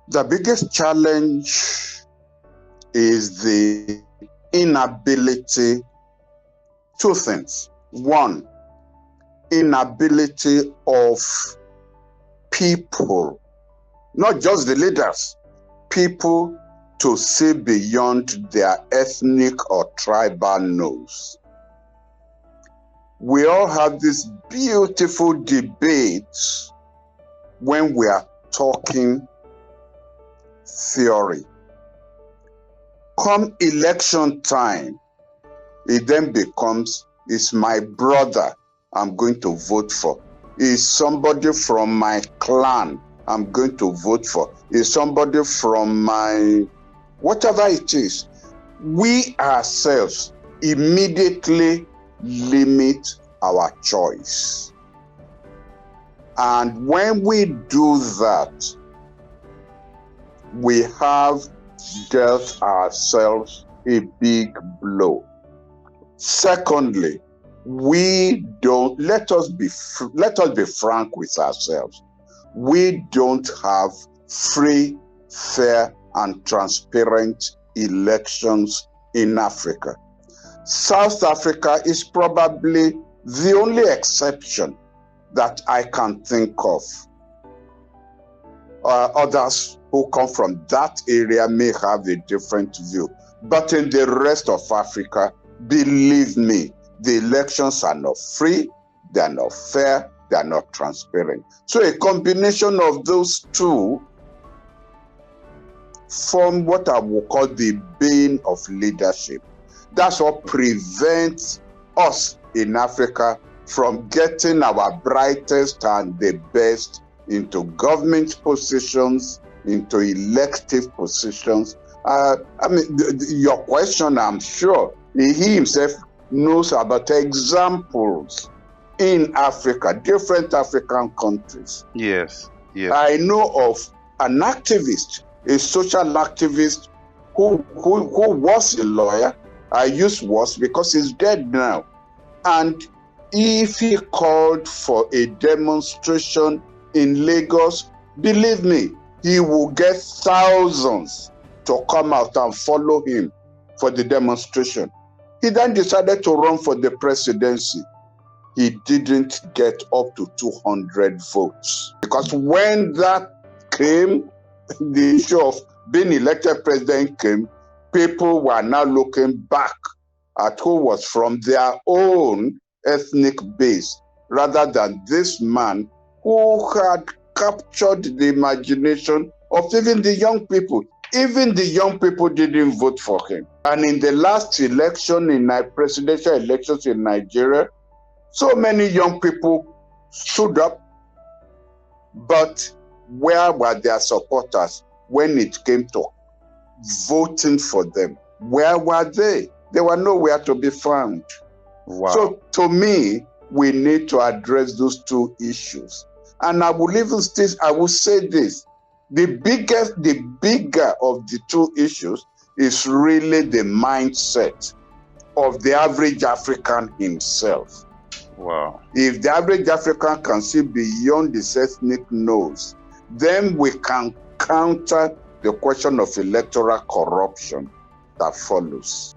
The biggest challenge is the inability, two things. One, inability of people, not just the leaders, people to see beyond their ethnic or tribal nose. We all have this beautiful debate when we are talking theory. Come election time, it then becomes, is my brother I'm going to vote for? Is somebody from my clan I'm going to vote for? Is somebody from my, whatever it is? We ourselves immediately limit our choice. And when we do that, we have dealt ourselves a big blow. Secondly, we don't, let us be frank with ourselves. We don't have free, fair, and transparent elections in Africa. South Africa is probably the only exception that I can think of. Others who come from that area may have a different view. But in the rest of Africa, believe me, the elections are not free, they are not fair, they are not transparent. So a combination of those two form what I will call the bane of leadership. That's what prevents us in Africa from getting our brightest and the best into government positions, into elective positions. Your question, I'm sure, he himself knows about examples in Africa, different African countries. Yes. I know of an activist, a social activist who was a lawyer. I use was because he's dead now. And if he called for a demonstration in Lagos, believe me, he will get thousands to come out and follow him for the demonstration. He then decided to run for the presidency. He didn't get up to 200 votes. Because when that came, the issue of being elected president came, people were now looking back at who was from their own ethnic base, rather than this man who had captured the imagination of even the young people. Even the young people didn't vote for him. And in the last election, in presidential elections in Nigeria, so many young people stood up, but where were their supporters when it came to voting for them? Where were they? They were nowhere to be found. Wow. So to me, we need to address those two issues. And I will say this, the bigger of the two issues is really the mindset of the average African himself. Wow. If the average African can see beyond his ethnic nose, then we can counter the question of electoral corruption that follows.